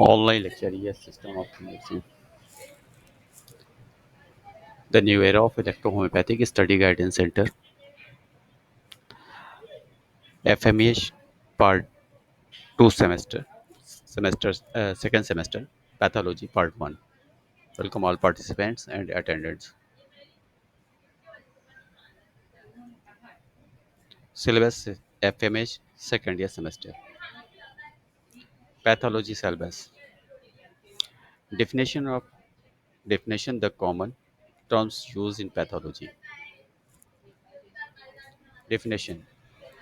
Online lecture, yes, system of medicine. The new era of electrohomeopathic study guidance center, FMEH part 2 second semester, pathology part 1. Welcome all participants and attendants. Syllabus FMH second year semester. Pathology syllabus. Definition of definition the common terms used in pathology. Definition.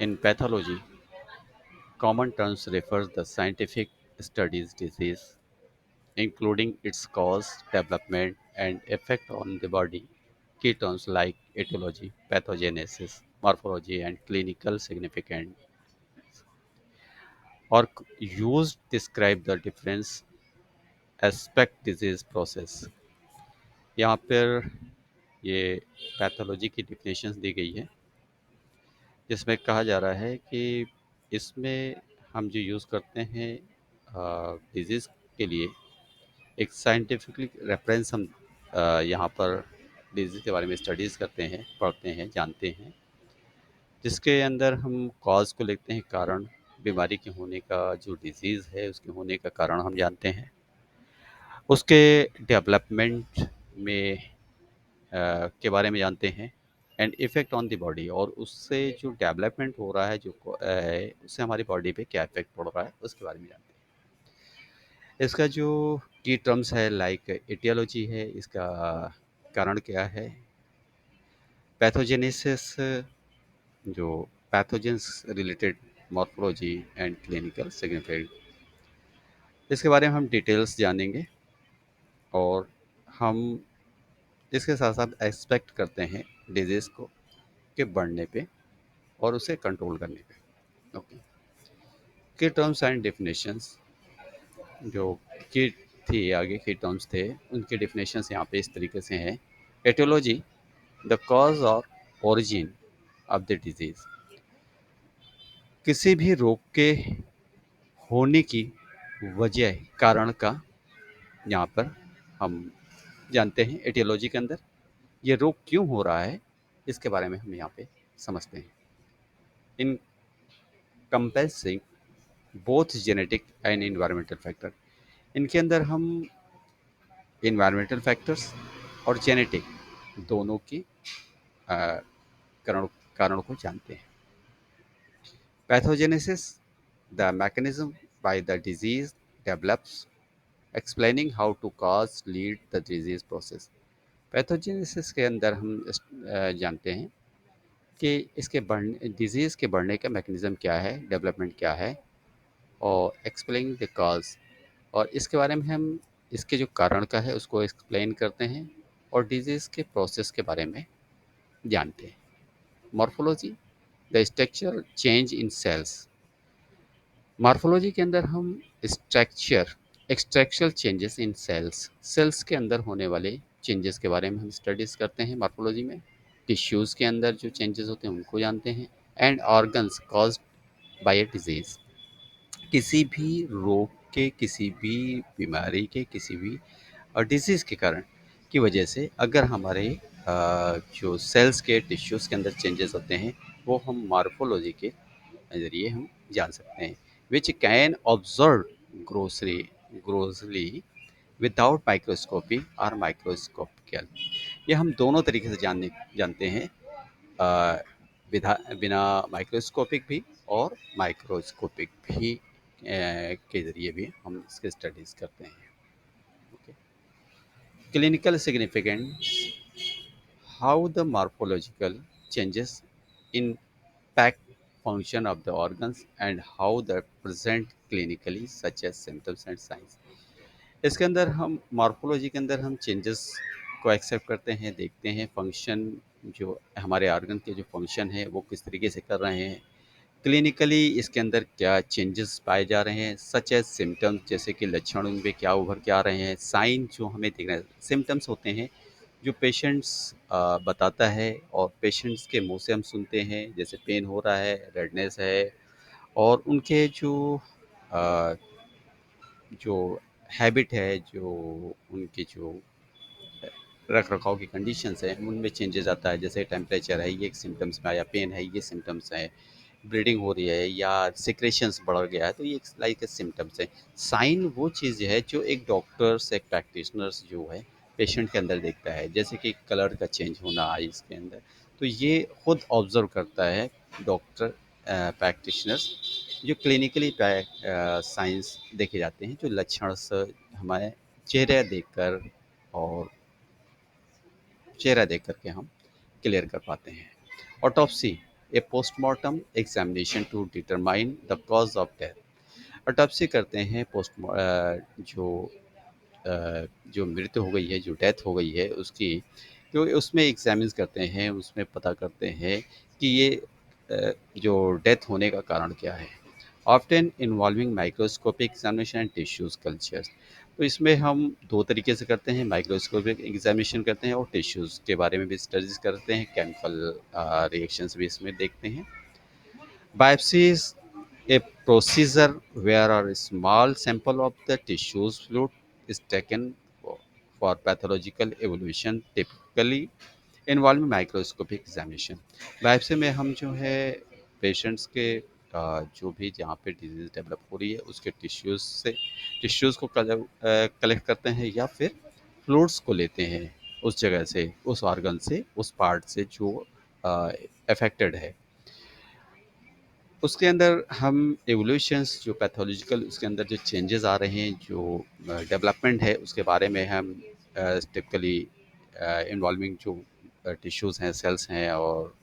In pathology, common terms refers the scientific studies disease including its cause, development, and effect on the body. Key terms like etiology, pathogenesis, morphology, and clinical significance are used to describe the different aspect disease process. यहाँ पर ये pathology की definitions दी गई है जिसमें कहा जा रहा है कि इसमें हम जो यूज़ करते हैं डिजीज़ के लिए एक साइंटिफिकली रेफरेंस हम यहाँ पर डिजीज़ के बारे में स्टडीज़ करते हैं, पढ़ते हैं, जानते हैं, जिसके अंदर हम कॉज को लिखते हैं कारण, बीमारी के होने का जो डिजीज़ है उसके होने का कारण हम जानते हैं, उसके डेवलपमेंट में के बारे में जानते हैं and effect on the body और उससे जो डेवलपमेंट हो रहा है उससे हमारी बॉडी पे क्या इफ़ेक्ट पड़ रहा है उसके बारे में जानते हैं। इसका जो की टर्म्स है लाइक एटियोलॉजी है, इसका कारण क्या है, पैथोजेनेसिस जो pathogens related morphology and clinical significant, इसके बारे में हम डिटेल्स जानेंगे और हम इसके साथ साथ एक्सपेक्ट करते हैं डिजीज़ को के बढ़ने पे और उसे कंट्रोल करने पे। ओके, की टर्म्स एंड डेफिनेशंस जो की थी आगे की टर्म्स थे उनके डेफिनेशंस यहाँ पे इस तरीके से हैं। एटियोलॉजी द कॉज और ओरिजिन ऑफ द डिजीज़, किसी भी रोग के होने की वजह कारण का यहाँ पर हम जानते हैं। एटियोलॉजी के अंदर ये रोग क्यों हो रहा है इसके बारे में हम यहाँ पे समझते हैं। Encompassing both genetic and environmental factor, इनके अंदर हम इन्वायरमेंटल फैक्टर्स और जेनेटिक दोनों की अ, कारण कारणों को जानते हैं। Pathogenesis the mechanism by the disease develops explaining how to cause lead the disease process. Pathogenesis के अंदर हम जानते हैं कि इसके बढ़ने डिजीज़ के बढ़ने का मैकेनिज्म क्या है, डेवलपमेंट क्या है और एक्सप्लेन द कॉज, और इसके बारे में हम इसके जो कारण का है उसको एक्सप्लेन करते हैं और डिजीज़ के प्रोसेस के बारे में जानते हैं। Morphology the structure change in cells, morphology के अंदर हम स्ट्रक्चर एक्सट्रैक्चुअल चेंजेस इन सेल्स, सेल्स के अंदर होने वाले चेंजेस के बारे में हम स्टडीज़ करते हैं मॉर्फोलॉजी में। टिश्यूज़ के अंदर जो चेंजेस होते हैं उनको जानते हैं। And organs caused by a disease, किसी भी रोग के, किसी भी बीमारी के, किसी भी डिजीज़ के कारण की वजह से अगर हमारे जो सेल्स के टिश्यूज़ के अंदर चेंजेस होते हैं वो हम मॉर्फोलॉजी के नज़रिए हम जान सकते हैं। Which can observe grocery grossly without microscopy और माइक्रोस्कोपिकल, ये हम दोनों तरीके से जानते हैं, बिना माइक्रोस्कोपिक भी और माइक्रोस्कोपिक भी के ज़रिए भी हम इसके स्टडीज़ करते हैं। Okay, clinical significance how the morphological changes impact function of the organs and how they present clinically such as symptoms and signs। इसके अंदर हम मॉर्फोलॉजी के अंदर हम चेंजेस को एक्सेप्ट करते हैं, देखते हैं फंक्शन, जो हमारे ऑर्गन के जो फंक्शन है वो किस तरीके से कर रहे हैं, क्लिनिकली इसके अंदर क्या चेंजेस पाए जा रहे हैं, सच एज सिम्टम्स जैसे कि लक्षण उनमें क्या उभर के आ रहे हैं, साइन जो हमें दिख रहे हैं, सिम्टम्स होते हैं जो पेशेंट्स बताता है और पेशेंट्स के मुंह से हम सुनते हैं, जैसे पेन हो रहा है, रेडनेस है, और उनके जो हैबिट है, जो उनकी जो रख रखाव की कंडीशंस हैं उनमें चेंजेस आता है। जैसे टेम्परेचर है, ये एक सिम्टम्स में आया, पेन है, ये सिम्टम्स हैं, ब्लीडिंग हो रही है या सिक्रेशंस बढ़ गया है, तो ये एक लाइक सिम्टम्स है। साइन वो चीज़ है जो एक डॉक्टर्स, एक प्रैक्टिशनर्स जो है पेशेंट के अंदर देखता है, जैसे कि कलर का चेंज होना आईज के अंदर, तो ये खुद ऑब्जर्व करता है डॉक्टर, प्रैक्टिशनर्स, जो क्लिनिकली साइंस देखे जाते हैं, जो लक्षण से हमारे चेहरे देखकर और चेहरा देख करके हम क्लियर कर पाते हैं। Autopsy, a postmortem examination to determine the cause of death. Autopsy करते हैं जो जो मृत्यु हो गई है, जो डेथ हो गई है उसकी, तो उसमें एग्जामिन करते हैं, उसमें पता करते हैं कि ये जो डेथ होने का कारण क्या है। Often involving microscopic examination and tissues cultures, तो इसमें हम दो तरीके से करते हैं, माइक्रोस्कोपिक एग्जामिनेशन करते हैं और टिश्यूज़ के बारे में भी स्टडीज करते हैं, केमिकल रिएक्शंस भी इसमें देखते हैं। Biopsy is a procedure where a small sample of the tissues fluid is taken for pathological evaluation, typically involving microscopic examination. Biopsy में हम जो है पेशेंट्स के जो भी जहाँ पे डिजीज़ डेवलप हो रही है उसके टिश्यूज़ को कलेक्ट करते हैं या फिर फ्लूइड्स को लेते हैं उस जगह से, उस ऑर्गन से, उस पार्ट से जो अफेक्टेड है। उसके अंदर हम एवोल्यूशंस जो पैथोलॉजिकल उसके अंदर जो चेंजेस आ रहे हैं, जो डेवलपमेंट है उसके बारे में हम टिपिकली इन्वॉल्विंग जो टिश्यूज़ हैं, सेल्स हैं और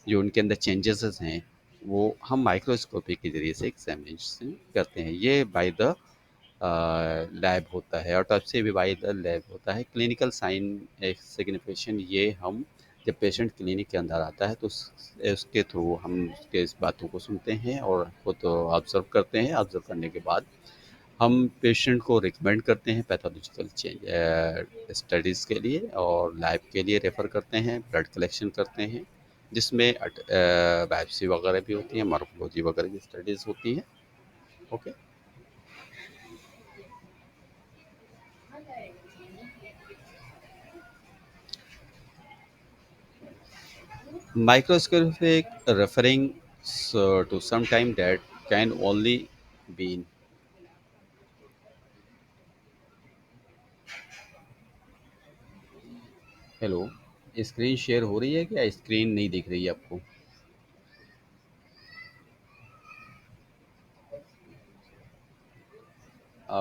जो उनके अंदर चेंजेस हैं, वो हम माइक्रोस्कोपी के ज़रिए से एग्जामिनेशन करते हैं। ये बाय द लैब होता है, ऑटोप्सी भी बाय द लैब होता है। क्लिनिकल साइन एक सिग्निफिकेशन, ये हम जब पेशेंट क्लिनिक के अंदर आता है तो उसके थ्रू हम उसके इस बातों को सुनते हैं और खुद ऑब्जर्व करते हैं। ऑब्जर्व करने के बाद हम पेशेंट को रिकमेंड करते हैं पैथोलॉजिकल चेंज स्टडीज़ के लिए और लैब के लिए रेफ़र करते हैं, ब्लड कलेक्शन करते हैं, जिसमें बायोप्सी वगैरह भी होती है, मॉर्फोलॉजी वगैरह की स्टडीज़ होती हैं। Okay. Microscopic referring to some time that can only be, hello, screen share हो रही है क्या? स्क्रीन नहीं दिख रही है आपको?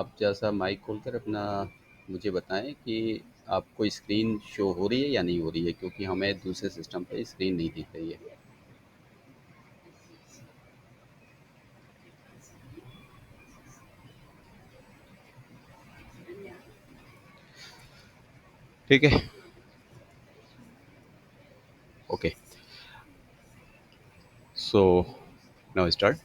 आप जैसा माइक खोलकर अपना मुझे बताएं कि आपको स्क्रीन शो हो रही है या नहीं हो रही है, क्योंकि हमें दूसरे सिस्टम पे स्क्रीन नहीं दिख रही है। ठीक है। Okay. So now start.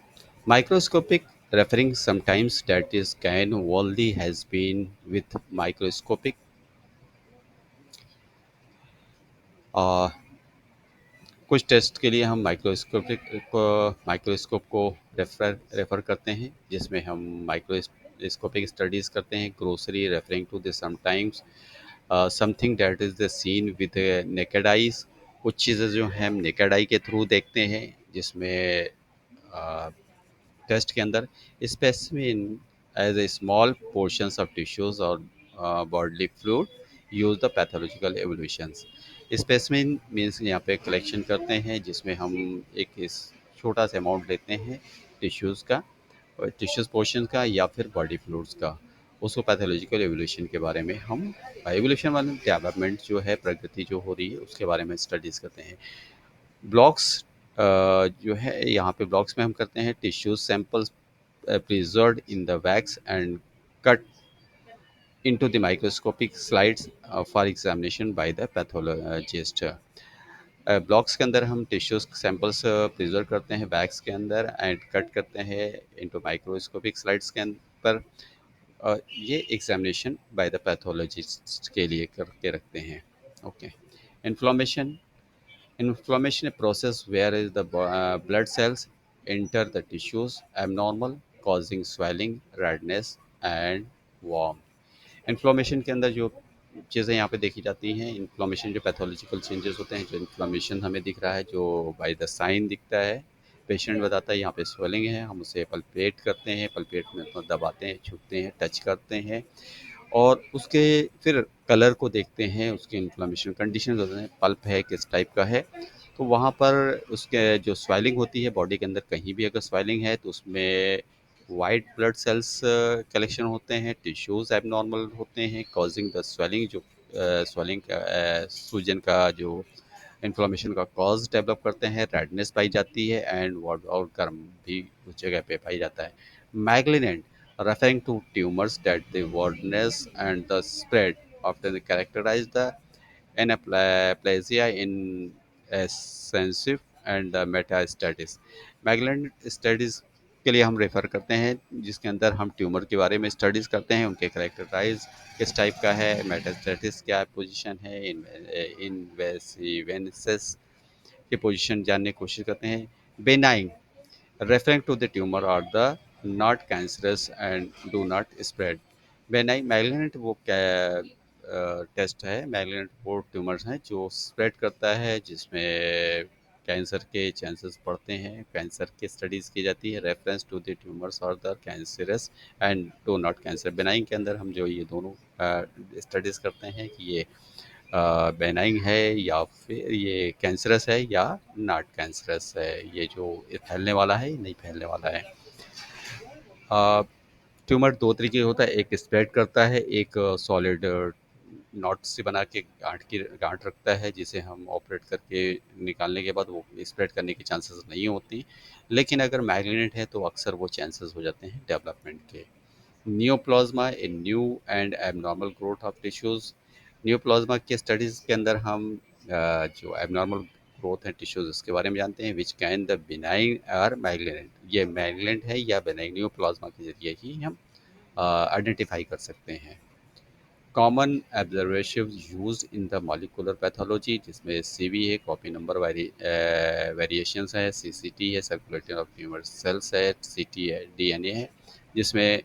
Microscopic referring sometimes that is can only has been with microscopic uh, कुछ टेस्ट के लिए हम माइक्रोस्कोप को रेफर करते हैं, जिसमें हम माइक्रोस्कोपिक स्टडीज़ करते हैं। Grossly referring to the sometimes something that is the seen with naked eyes, कुछ चीज़ें जो हैं हम नेकेड आई के थ्रू देखते हैं, जिसमें टेस्ट के अंदर specimen as a small portions of tissues और bodily fluid use the pathological evolutions. Specimen means यहाँ पे कलेक्शन करते हैं, जिसमें हम एक इस छोटा सा अमाउंट लेते हैं टिश्यूज़ का, टिश्यूज पोर्शन का या फिर बॉडी फ्लूइड्स का। उसको पैथोलॉजिकल एवोल्यूशन के बारे में हम एवोल्यूशन वाले डेवलपमेंट जो है, प्रगति जो हो रही है उसके बारे में स्टडीज़ करते हैं। ब्लॉक्स जो है यहाँ पे ब्लॉक्स में हम करते हैं tissues samples preserved in the wax and cut into the microscopic slides for examination by the pathologist. Blocks के अंदर हम टिश्यूज सैंपल्स प्रिजर्व करते हैं वैक्स के अंदर एंड कट करते हैं इनटू माइक्रोस्कोपिक स्लाइड्स के अंदर। ये एग्जामिनेशन बाय द पैथोलॉजिस्ट के लिए करके रखते हैं। Okay. Inflammation, inflammation a process where is the blood cells enter the tissues abnormal, causing swelling, redness, and warm. Inflammation के अंदर जो चीज़ें यहाँ पे देखी जाती हैं, इन्फ्लेमेशन जो पैथोलॉजिकल चेंजेस होते हैं, जो इन्फ्लेमेशन हमें दिख रहा है, जो बाय द साइन दिखता है, पेशेंट बताता है यहाँ पे स्वेलिंग है, हम उसे पल्पेट करते हैं, पल्पेट में तो दबाते हैं, छूते हैं, टच करते हैं और उसके फिर कलर को देखते हैं, उसके इन्फ्लेमेशन कंडीशन होते हैं, पल्प है किस टाइप का है, तो वहाँ पर उसके जो स्वेलिंग होती है बॉडी के अंदर कहीं भी अगर स्वेलिंग है तो उसमें वाइट ब्लड सेल्स कलेक्शन होते हैं, टिश्यूज़ एबनॉर्मल होते हैं कॉजिंग द स्वेलिंग, जो स्वेलिंग का सूजन का जो इन्फ्लेमेशन का कॉज डेवलप करते हैं, रेडनेस पाई जाती है एंड वार्ड और गर्म भी उस जगह पे पाई जाता है। मैगलिनेंट referring to tumors that the wordness and the spread often characterize the anaplasia in extensive and metastasis। Malignant studies के लिए हम रेफ़र करते हैं जिसके अंदर हम ट्यूमर के बारे में स्टडीज़ करते हैं, उनके करेक्टराइज किस टाइप का है, मेटास्टेटिस क्या पोजीशन है, इन्वेसिवेनेसिस की पोजीशन जानने की कोशिश करते हैं। Benign referring to the tumor or the not cancerous and do not spread। Benign malignant वो टेस्ट है, मैलिग्नेंट वो ट्यूमर्स हैं जो स्प्रेड करता है, जिसमें कैंसर के चांसेस बढ़ते हैं, कैंसर की स्टडीज़ की जाती है, रेफरेंस टू द ट्यूमर्स और the cancerous and do not cancer. Benign के अंदर हम जो ये दोनों स्टडीज़ करते हैं कि ये बेनाइन है या फिर ये कैंसरस है या नॉट कैंसरस है, ये जो ये फैलने वाला है, ये नहीं फैलने वाला है। अ, ट्यूमर 2 तरीके का होता है, एक स्प्रेड करता है, एक सॉलिड नॉट से बना के गाँठ रखता है, जिसे हम ऑपरेट करके निकालने के बाद वो स्प्रेड करने की चांसेस नहीं होती। लेकिन अगर मैलिग्नेंट है तो अक्सर वो चांसेस हो जाते हैं डेवलपमेंट के। Neoplasma a new and abnormal growth of tissues. Neoplasma के स्टडीज़ के अंदर हम जो एबनॉर्मल ग्रोथ है टिश्यूज़ उसके बारे में जानते हैं, विच कैन द बिनाइन और मैलिग्नेंट, ये मैलिग्नेंट है या बिनाइन, नियोप्लाज्मा के ज़रिए ही हम आइडेंटिफाई कर सकते हैं। Common observation used in the molecular pathology, जिसमें सीवी है, कॉपी नंबर वेरिएशंस है, सीसीटी है, सर्कुलेटिंग ऑफ ट्यूमर सेल्स है, सीटी है, डीएनए है, जिसमें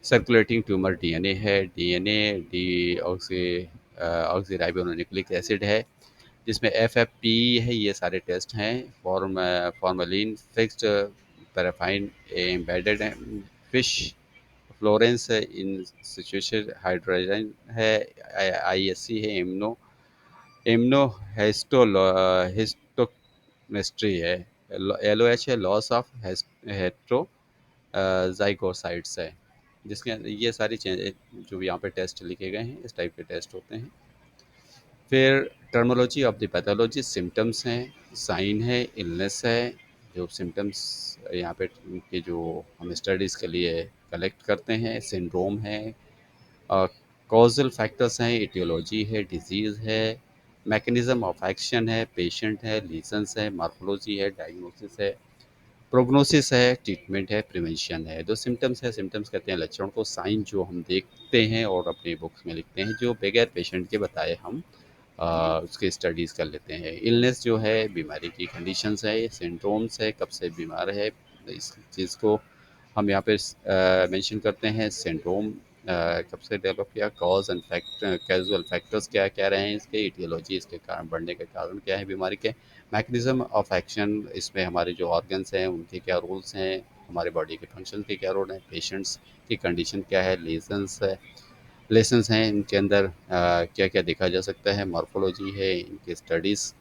सर्कुलेटिंग ट्यूमर डीएनए है, DNA deoxy oxyribonucleic acid है, जिसमें एफएफपी है, ये सारे टेस्ट हैं। Formalin fixed paraffin embedded FISH fluorescence है, इन सिचुएशन हाइड्रोजन है, आईएससी है, इम्नो इम्नो हिस्टोकेमिस्ट्री है, एलओएच है, लॉस ऑफ हेट्रो ज़ाइगोसाइट्स है, जिसके ये सारी चेंज जो यहाँ पे टेस्ट लिखे गए हैं, इस टाइप के टेस्ट होते हैं। फिर terminology of the pathology, symptoms हैं, साइन है, इलनेस है, जो सिम्टम्स यहाँ पे के जो हम स्टडीज़ के लिए कलेक्ट करते हैं, सिंड्रोम है, कॉजल फैक्टर्स हैं, इटियोलॉजी है, डिजीज़ है, मैकेनिज्म ऑफ एक्शन है, पेशेंट है, लीजन्स है, मार्फोलॉजी है, डायग्नोसिस है, प्रोग्नोसिस है, ट्रीटमेंट है, प्रिवेंशन है। जो सिम्टम्स है, सिम्टम्स कहते हैं लक्षण को, साइन जो हम देखते हैं और अपनी बुक्स में लिखते हैं, जो बगैर पेशेंट के बताए हम उसके स्टडीज़ कर लेते हैं। इलनेस जो है बीमारी की कंडीशंस है, सिंड्रोम्स है, कब से बीमार है, इस चीज़ को हम यहाँ पे मेंशन करते हैं। सिंड्रोम कब से डेवलप किया, cause and fact casual factors क्या क्या रहे हैं इसके, इटियोलॉजी इसके कारण बढ़ने के कारण क्या है बीमारी के, मैकेनिज्म ऑफ एक्शन इसमें हमारे जो ऑर्गन्स हैं उनके क्या रोल्स हैं, हमारे बॉडी के फंक्शन के क्या रोल हैं, पेशेंट्स की कंडीशन क्या है, लेसन्स है, लेसन्स हैं इनके अंदर क्या क्या देखा जा सकता है, मॉर्फोलॉजी है, इनके स्टडीज़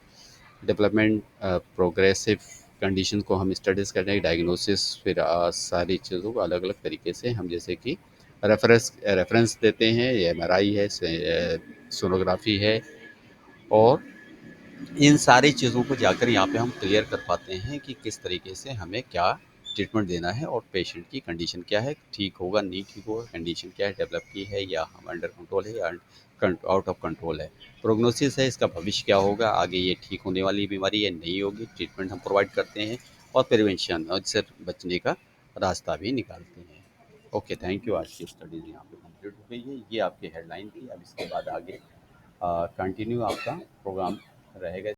डेवलपमेंट प्रोग्रेसिव कंडीशन को हम स्टडीज़ करते हैं, डायग्नोसिस, फिर सारी चीज़ों को अलग अलग तरीके से हम जैसे कि रेफरेंस देते हैं, ये एमआरआई है, सोनोग्राफी है, और इन सारी चीज़ों को जाकर यहाँ पे हम क्लियर कर पाते हैं कि किस तरीके से हमें क्या ट्रीटमेंट देना है और पेशेंट की कंडीशन क्या है, ठीक होगा नहीं ठीक होगा, कंडीशन क्या है, डेवलप की है या हम अंडर कंट्रोल है या आउट ऑफ कंट्रोल है, प्रोग्नोसिस है, इसका भविष्य क्या होगा, आगे ये ठीक होने वाली बीमारी है नहीं होगी, ट्रीटमेंट हम प्रोवाइड करते हैं, और प्रिवेंशन और इससे बचने का रास्ता भी निकालते हैं। Okay, thank you. आज की स्टडीज़ यहाँ पे कंप्लीट हो गई है, ये आपकी हेडलाइन थी। अब इसके बाद आगे कंटिन्यू आपका प्रोग्राम रहेगा।